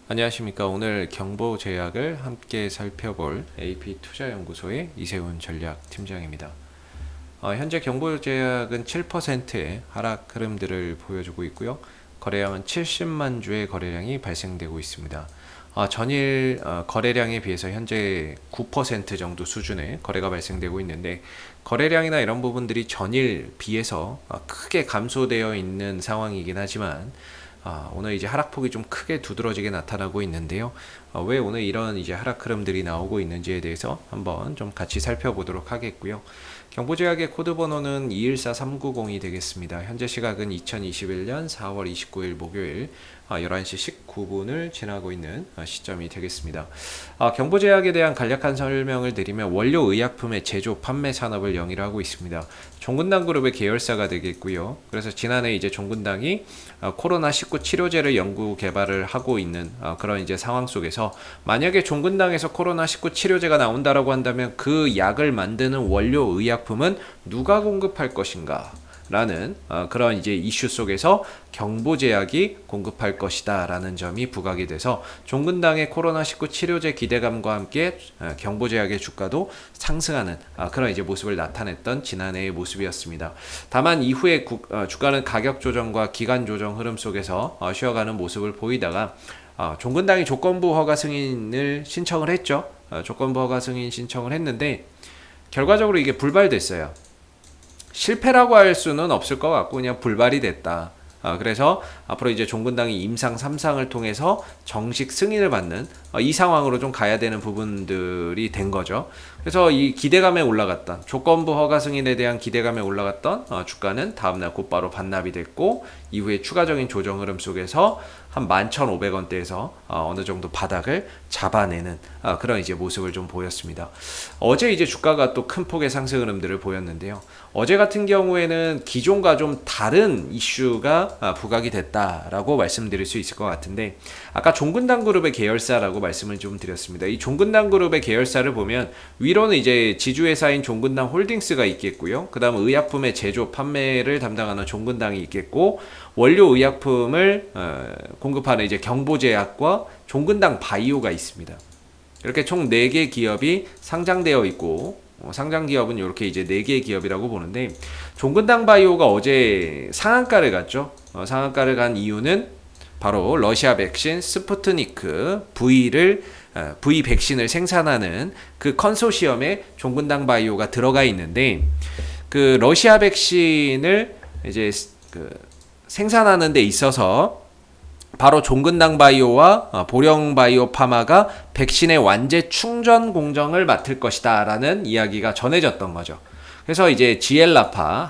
안녕하십니까. 오늘 경보제약을 함께 살펴볼 AP투자연구소의 이세훈 전략팀장입니다. 현재 경보제약은 7%의 하락 흐름들을 보여주고 있고요. 거래량은 70만 주의 거래량이 발생되고 있습니다. 전일 거래량에 비해서 현재 9% 정도 수준의 거래가 발생되고 있는데, 거래량이나 이런 부분들이 전일 비해서 크게 감소되어 있는 상황이긴 하지만 오늘 이제 하락폭이 좀 크게 두드러지게 나타나고 있는데요. 왜 오늘 이런 이제 하락 흐름들이 나오고 있는지에 대해서 한번 좀 같이 살펴보도록 하겠고요. 경보제약의 코드 번호는 214390이 되겠습니다. 현재 시각은 2021년 4월 29일 목요일 11시 19분을 지나고 있는 시점이 되겠습니다. 경보제약에 대한 간략한 설명을 드리면, 원료의약품의 제조, 판매 산업을 영위를 하고 있습니다. 종근당 그룹의 계열사가 되겠고요. 그래서 지난해 이제 종근당이 코로나19 치료제를 연구 개발을 하고 있는 그런 이제 상황 속에서, 만약에 종근당에서 코로나19 치료제가 나온다라고 한다면 그 약을 만드는 원료의약품은 누가 공급할 것인가? 라는 그런 이제 이슈 속에서 경보제약이 공급할 것이다 라는 점이 부각이 돼서, 종근당의 코로나19 치료제 기대감과 함께 경보제약의 주가도 상승하는 그런 이제 모습을 나타냈던 지난해의 모습이었습니다. 다만 이후에 주가는 가격 조정과 기간 조정 흐름 속에서 쉬어가는 모습을 보이다가 종근당이 조건부 허가 승인을 신청을 했죠. 조건부 허가 승인 신청을 했는데 결과적으로 이게 불발됐어요. 실패라고 할 수는 없을 것 같고 그냥 불발이 됐다. 그래서 앞으로 이제 종근당이 임상 3상을 통해서 정식 승인을 받는 이 상황으로 좀 가야 되는 부분들이 된 거죠. 그래서 이 기대감에 올라갔던, 조건부 허가 승인에 대한 기대감에 올라갔던 주가는 다음날 곧바로 반납이 됐고, 이후에 추가적인 조정 흐름 속에서 한 11,500원대에서 어느 정도 바닥을 잡아내는 그런 이제 모습을 좀 보였습니다. 어제 이제 주가가 또 큰 폭의 상승 흐름들을 보였는데요. 어제 같은 경우에는 기존과 좀 다른 이슈가 부각이 됐다라고 말씀드릴 수 있을 것 같은데, 아까 종근당 그룹의 계열사라고 말씀을 좀 드렸습니다. 이 종근당 그룹의 계열사를 보면 위로는 이제 지주회사인 종근당 홀딩스가 있겠고요. 그 다음 의약품의 제조, 판매를 담당하는 종근당이 있겠고, 원료 의약품을 공급하는 이제 경보제약과 종근당 바이오가 있습니다. 이렇게 총 4개 기업이 상장되어 있고, 상장 기업은 이렇게 이제 4개의 기업이라고 보는데, 종근당 바이오가 어제 상한가를 갔죠. 상한가를 간 이유는 바로 러시아 백신 스푸트니크 V 백신을 생산하는 그 컨소시엄에 종근당 바이오가 들어가 있는데, 그 러시아 백신을 이제 생산하는 데 있어서 바로 종근당 바이오와 보령 바이오 파마가 백신의 완제 충전 공정을 맡을 것이다 라는 이야기가 전해졌던 거죠. 그래서 이제 지엘라파는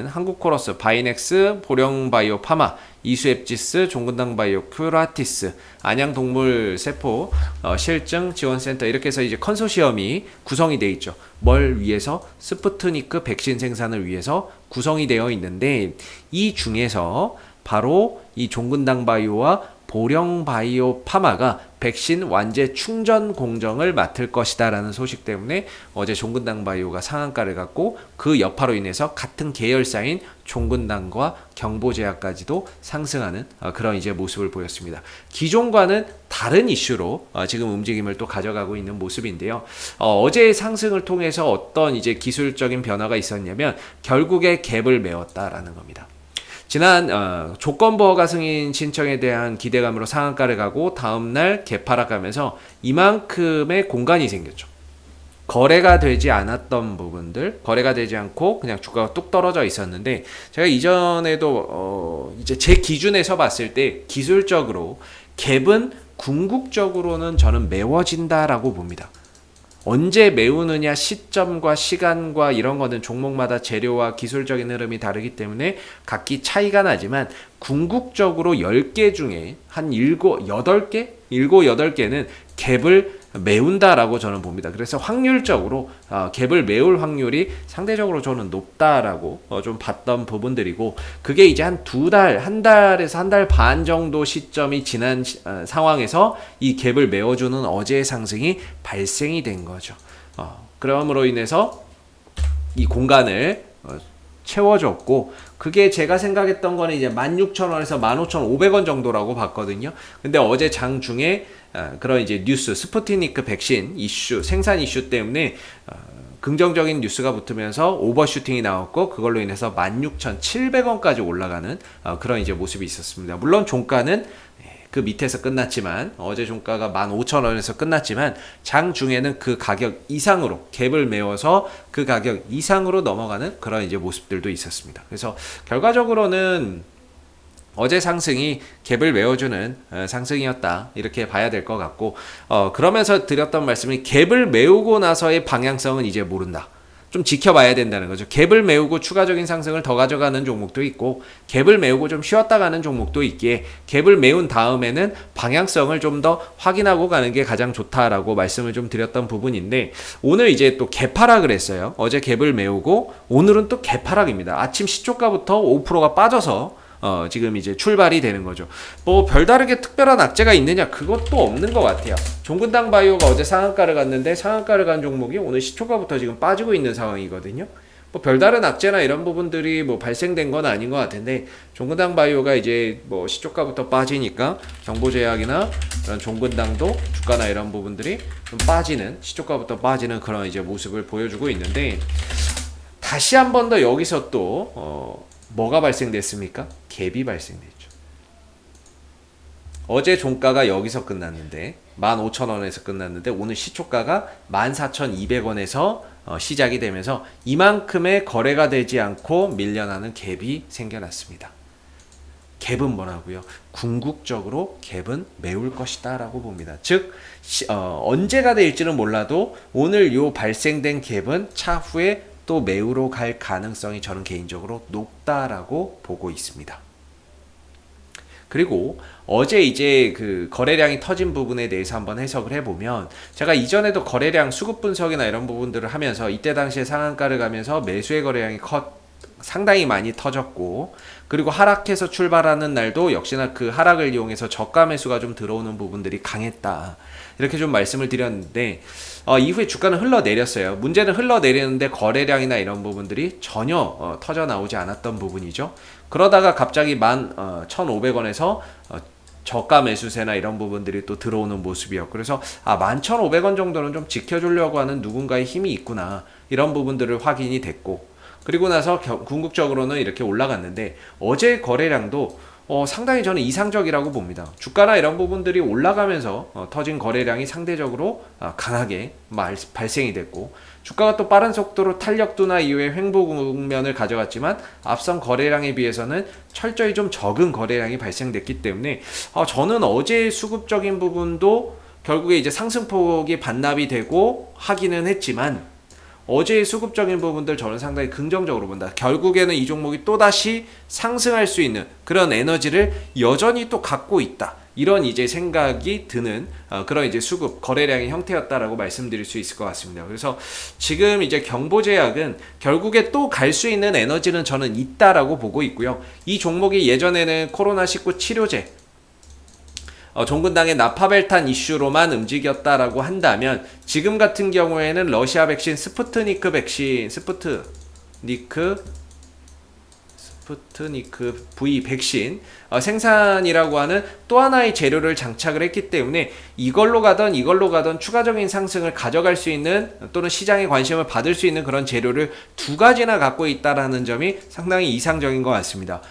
한국코러스, 바이넥스, 보령바이오 파마, 이수앱지스, 종근당바이오, 큐라티스, 안양동물세포 실증 지원센터, 이렇게 해서 이제 컨소시엄이 구성이 되어 있죠. 뭘 위해서? 스푸트니크 백신 생산을 위해서 구성이 되어 있는데, 이 중에서 바로 이 종근당바이오와 보령바이오 파마가 백신 완제 충전 공정을 맡을 것이다 라는 소식 때문에 어제 종근당바이오가 상한가를 갖고, 그 여파로 인해서 같은 계열사인 종근당과 경보제약까지도 상승하는 그런 이제 모습을 보였습니다. 기존과는 다른 이슈로 지금 움직임을 또 가져가고 있는 모습인데요. 어제의 상승을 통해서 어떤 이제 기술적인 변화가 있었냐면, 결국에 갭을 메웠다라는 겁니다. 지난 조건부 허가 승인 신청에 대한 기대감으로 상한가를 가고, 다음날 개파락가면서 이만큼의 공간이 생겼죠. 거래가 되지 않았던 부분들, 거래가 되지 않고 그냥 주가가 뚝 떨어져 있었는데, 제가 이전에도 이제 제 기준에서 봤을 때 기술적으로 갭은 궁극적으로는 저는 메워진다라고 봅니다. 언제 메우느냐, 시점과 시간과 이런 거는 종목마다 재료와 기술적인 흐름이 다르기 때문에 각기 차이가 나지만, 궁극적으로 10개 중에 한 7, 8개? 7, 8개는 갭을 메운다라고 저는 봅니다. 그래서 확률적으로 갭을 메울 확률이 상대적으로 저는 높다라고 좀 봤던 부분들이고, 그게 이제 한 2달, 한 달에서 한 달 반 정도 시점이 지난 상황에서 이 갭을 메워주는 어제의 상승이 발생이 된 거죠. 그럼으로 인해서 이 공간을 채워줬고, 그게 제가 생각했던 거는 이제 16,000원에서 15,500원 정도라고 봤거든요. 근데 어제 장중에 그런 이제 뉴스, 스푸트니크 백신 이슈, 생산 이슈 때문에 긍정적인 뉴스가 붙으면서 오버슈팅이 나왔고, 그걸로 인해서 16,700원까지 올라가는 그런 이제 모습이 있었습니다. 물론 종가는 그 밑에서 끝났지만, 어제 종가가 15,000원에서 끝났지만 장중에는 그 가격 이상으로 갭을 메워서 그 가격 이상으로 넘어가는 그런 이제 모습들도 있었습니다. 그래서 결과적으로는 어제 상승이 갭을 메워주는 상승이었다, 이렇게 봐야 될 것 같고, 그러면서 드렸던 말씀이 갭을 메우고 나서의 방향성은 이제 모른다, 좀 지켜봐야 된다는 거죠. 갭을 메우고 추가적인 상승을 더 가져가는 종목도 있고, 갭을 메우고 좀 쉬었다 가는 종목도 있기에, 갭을 메운 다음에는 방향성을 좀 더 확인하고 가는 게 가장 좋다라고 말씀을 좀 드렸던 부분인데, 오늘 이제 또 개파락을 했어요. 어제 갭을 메우고 오늘은 또 개파락입니다. 아침 시초가부터 5%가 빠져서 지금 이제 출발이 되는 거죠. 뭐 별다르게 특별한 악재가 있느냐, 그것도 없는 것 같아요. 종근당 바이오가 어제 상한가를 갔는데, 상한가를 간 종목이 오늘 시초가부터 지금 빠지고 있는 상황이거든요. 뭐 별다른 악재나 이런 부분들이 뭐 발생된 건 아닌 것 같은데, 종근당 바이오가 이제 뭐 시초가부터 빠지니까 경보제약이나 이런 종근당도 주가나 이런 부분들이 좀 빠지는, 시초가부터 빠지는 그런 이제 모습을 보여주고 있는데, 다시 한 번 더 여기서 또 뭐가 발생됐습니까? 갭이 발생됐죠. 어제 종가가 여기서 끝났는데, 15,000원에서 끝났는데, 오늘 시초가가 14,200원에서 시작이 되면서 이만큼의 거래가 되지 않고 밀려나는 갭이 생겨났습니다. 갭은 뭐라고요? 궁극적으로 갭은 메울 것이다 라고 봅니다. 즉 언제가 될지는 몰라도 오늘 요 발생된 갭은 차후에 또 메우러 갈 가능성이 저는 개인적으로 높다라고 보고 있습니다. 그리고 어제 이제 그 거래량이 터진 부분에 대해서 한번 해석을 해보면, 제가 이전에도 거래량 수급 분석이나 이런 부분들을 하면서 이때 당시에 상한가를 가면서 매수의 거래량이 상당히 많이 터졌고, 그리고 하락해서 출발하는 날도 역시나 그 하락을 이용해서 저가 매수가 좀 들어오는 부분들이 강했다, 이렇게 좀 말씀을 드렸는데, 이후에 주가는 흘러내렸어요. 문제는 흘러내리는데 거래량이나 이런 부분들이 전혀 터져 나오지 않았던 부분이죠. 그러다가 갑자기 11,500원에서 저가 매수세나 이런 부분들이 또 들어오는 모습이었고, 그래서 11,500원 정도는 좀 지켜주려고 하는 누군가의 힘이 있구나, 이런 부분들을 확인이 됐고, 그리고 나서 궁극적으로는 이렇게 올라갔는데, 어제 거래량도 상당히 저는 이상적이라고 봅니다. 주가나 이런 부분들이 올라가면서 터진 거래량이 상대적으로 강하게 발생이 됐고, 주가가 또 빠른 속도로 탄력도나 이후에 횡보 국면을 가져갔지만 앞선 거래량에 비해서는 철저히 좀 적은 거래량이 발생됐기 때문에, 저는 어제 수급적인 부분도 결국에 이제 상승폭이 반납이 되고 하기는 했지만, 어제의 수급적인 부분들 저는 상당히 긍정적으로 본다. 결국에는 이 종목이 또다시 상승할 수 있는 그런 에너지를 여전히 또 갖고 있다, 이런 이제 생각이 드는 그런 이제 수급 거래량의 형태였다라고 말씀드릴 수 있을 것 같습니다. 그래서 지금 이제 경보제약은 결국에 또 갈 수 있는 에너지는 저는 있다라고 보고 있고요. 이 종목이 예전에는 코로나19 치료제, 종근당의 나파벨탄 이슈로만 움직였다라고 한다면, 지금 같은 경우에는 러시아 백신 스푸트니크 V 백신 생산이라고 하는 또 하나의 재료를 장착을 했기 때문에, 이걸로 가던 추가적인 상승을 가져갈 수 있는, 또는 시장의 관심을 받을 수 있는 그런 재료를 두 가지나 갖고 있다라는 점이 상당히 이상적인 것 같습니다.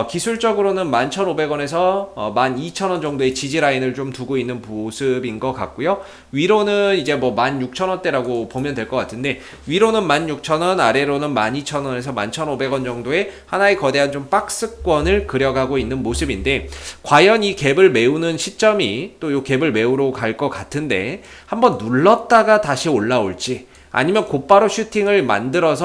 기술적으로는 11,500원에서 12,000원 정도의 지지 라인을 좀 두고 있는 모습인 것 같고요. 위로는 이제 뭐 16,000원대라고 보면 될 것 같은데, 위로는 16,000원, 아래로는 12,000원에서 11,500원 정도의 하나의 거대한 좀 박스권을 그려가고 있는 모습인데, 과연 이 갭을 메우는 시점이 또 이 갭을 메우러 갈 것 같은데, 한번 눌렀다가 다시 올라올지, 아니면 곧바로 슈팅을 만들어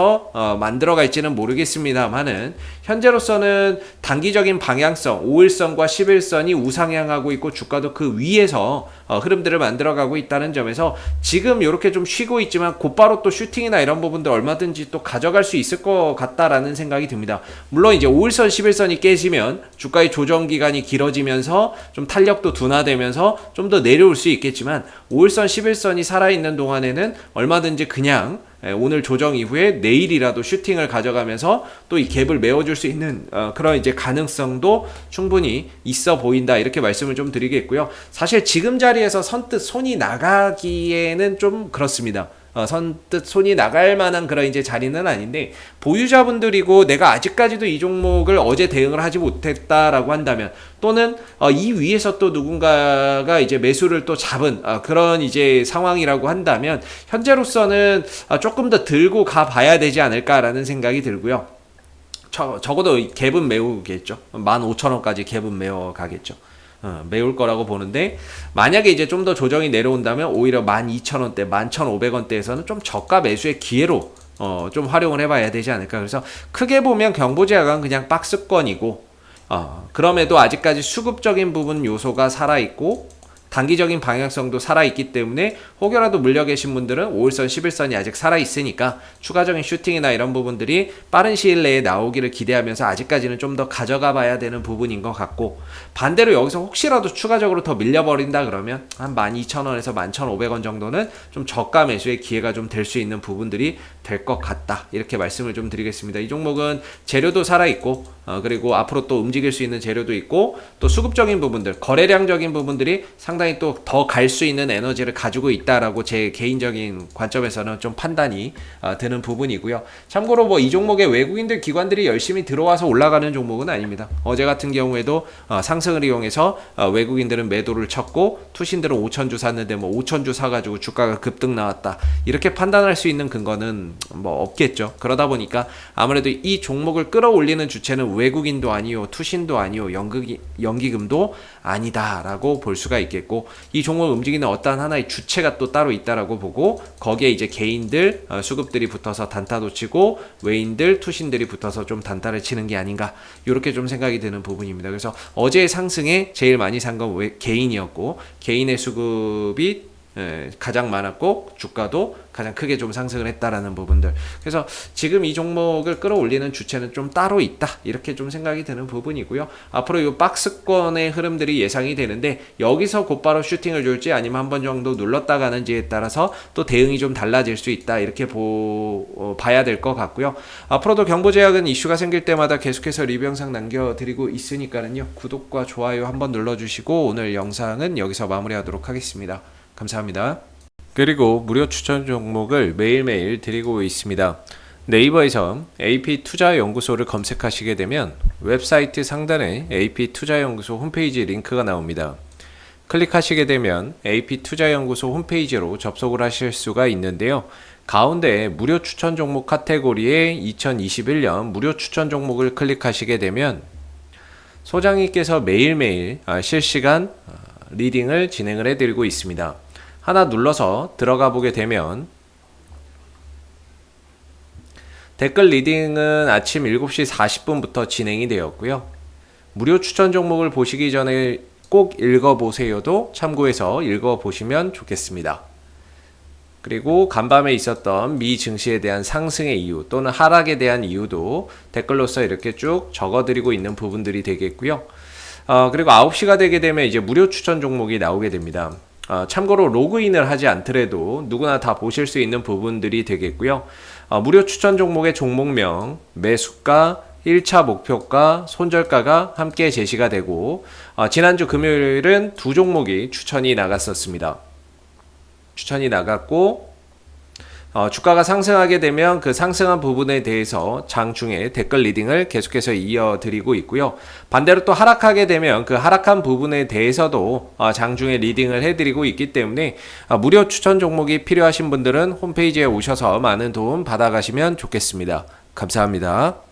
갈지는 모르겠습니다만은, 현재로서는 단기적인 방향성 5일선과 11선이 우상향하고 있고, 주가도 그 위에서 흐름들을 만들어가고 있다는 점에서 지금 이렇게 좀 쉬고 있지만 곧바로 또 슈팅이나 이런 부분들 얼마든지 또 가져갈 수 있을 것 같다라는 생각이 듭니다. 물론 이제 5일선 11선이 깨지면 주가의 조정 기간이 길어지면서 좀 탄력도 둔화되면서 좀 더 내려올 수 있겠지만, 5일선 11선이 살아있는 동안에는 얼마든지 그냥 오늘 조정 이후에 내일이라도 슈팅을 가져가면서 또 이 갭을 메워줄 수 있는 그런 이제 가능성도 충분히 있어 보인다, 이렇게 말씀을 좀 드리겠고요. 사실 지금 자리에서 선뜻 손이 나가기에는 좀 그렇습니다. 선뜻 손이 나갈 만한 그런 이제 자리는 아닌데, 보유자분들이고 내가 아직까지도 이 종목을 어제 대응을 하지 못했다라고 한다면, 또는 이 위에서 또 누군가가 이제 매수를 또 잡은 그런 이제 상황이라고 한다면, 현재로서는 조금 더 들고 가 봐야 되지 않을까라는 생각이 들고요. 적어도 갭은 메우겠죠. 15,000원까지 갭은 메워 가겠죠. 메울 거라고 보는데, 만약에 이제 좀 더 조정이 내려온다면 오히려 12,000원대, 11,500원대에서는 좀 저가 매수의 기회로 좀 활용을 해봐야 되지 않을까. 그래서 크게 보면 경보제약은 그냥 박스권이고, 그럼에도 아직까지 수급적인 부분 요소가 살아있고 단기적인 방향성도 살아있기 때문에, 혹여라도 물려 계신 분들은 5일선, 11선이 아직 살아있으니까 추가적인 슈팅이나 이런 부분들이 빠른 시일 내에 나오기를 기대하면서 아직까지는 좀 더 가져가 봐야 되는 부분인 것 같고, 반대로 여기서 혹시라도 추가적으로 더 밀려버린다 그러면 한 12,000원에서 11,500원 정도는 좀 저가 매수의 기회가 좀 될 수 있는 부분들이 될 것 같다, 이렇게 말씀을 좀 드리겠습니다. 이 종목은 재료도 살아있고, 그리고 앞으로 또 움직일 수 있는 재료도 있고, 또 수급적인 부분들, 거래량적인 부분들이 상당히 또 더 갈 수 있는 에너지를 가지고 있다라고 제 개인적인 관점에서는 좀 판단이 드는 부분이고요. 참고로 뭐 이 종목에 외국인들 기관들이 열심히 들어와서 올라가는 종목은 아닙니다. 어제 같은 경우에도 상승을 이용해서 외국인들은 매도를 쳤고, 투신들은 5,000주 샀는데 뭐 5,000주 사가지고 주가가 급등 나왔다, 이렇게 판단할 수 있는 근거는 뭐 없겠죠. 그러다 보니까 아무래도 이 종목을 끌어올리는 주체는 외국인도 아니요, 투신도 아니요, 연기금도 아니다라고 볼 수가 있겠고, 이 종목을 움직이는 어떠한 하나의 주체가 또 따로 있다라고 보고, 거기에 이제 개인들, 수급들이 붙어서 단타도 치고, 외인들, 투신들이 붙어서 좀 단타를 치는 게 아닌가, 이렇게 좀 생각이 드는 부분입니다. 그래서 어제의 상승에 제일 많이 산 건 개인이었고, 개인의 수급이 가장 많았고, 주가도 가장 크게 좀 상승을 했다라는 부분들. 그래서 지금 이 종목을 끌어올리는 주체는 좀 따로 있다, 이렇게 좀 생각이 드는 부분이고요. 앞으로 이 박스권의 흐름들이 예상이 되는데, 여기서 곧바로 슈팅을 줄지 아니면 한 번 정도 눌렀다 가는지에 따라서 또 대응이 좀 달라질 수 있다, 이렇게 봐야 될 것 같고요. 앞으로도 경보제약은 이슈가 생길 때마다 계속해서 리뷰 영상 남겨드리고 있으니까는요, 구독과 좋아요 한번 눌러주시고, 오늘 영상은 여기서 마무리하도록 하겠습니다. 감사합니다. 그리고 무료 추천 종목을 매일매일 드리고 있습니다. 네이버에서 AP투자연구소를 검색하시게 되면 웹사이트 상단에 AP투자연구소 홈페이지 링크가 나옵니다. 클릭하시게 되면 AP투자연구소 홈페이지로 접속을 하실 수가 있는데요. 가운데 무료 추천 종목 카테고리에 2021년 무료 추천 종목을 클릭하시게 되면 소장님께서 매일매일 실시간 리딩을 진행을 해드리고 있습니다. 하나 눌러서 들어가 보게 되면 댓글 리딩은 아침 7시 40분부터 진행이 되었고요. 무료 추천 종목을 보시기 전에 꼭 읽어보세요도 참고해서 읽어보시면 좋겠습니다. 그리고 간밤에 있었던 미 증시에 대한 상승의 이유 또는 하락에 대한 이유도 댓글로서 이렇게 쭉 적어드리고 있는 부분들이 되겠고요. 그리고 9시가 되게 되면 이제 무료 추천 종목이 나오게 됩니다. 참고로 로그인을 하지 않더라도 누구나 다 보실 수 있는 부분들이 되겠고요. 무료 추천 종목의 종목명, 매수가, 1차 목표가, 손절가가 함께 제시가 되고, 지난주 금요일은 두 종목이 추천이 나갔었습니다. 추천이 나갔고, 주가가 상승하게 되면 그 상승한 부분에 대해서 장중에 댓글 리딩을 계속해서 이어드리고 있고요. 반대로 또 하락하게 되면 그 하락한 부분에 대해서도 장중에 리딩을 해드리고 있기 때문에 무료 추천 종목이 필요하신 분들은 홈페이지에 오셔서 많은 도움 받아가시면 좋겠습니다. 감사합니다.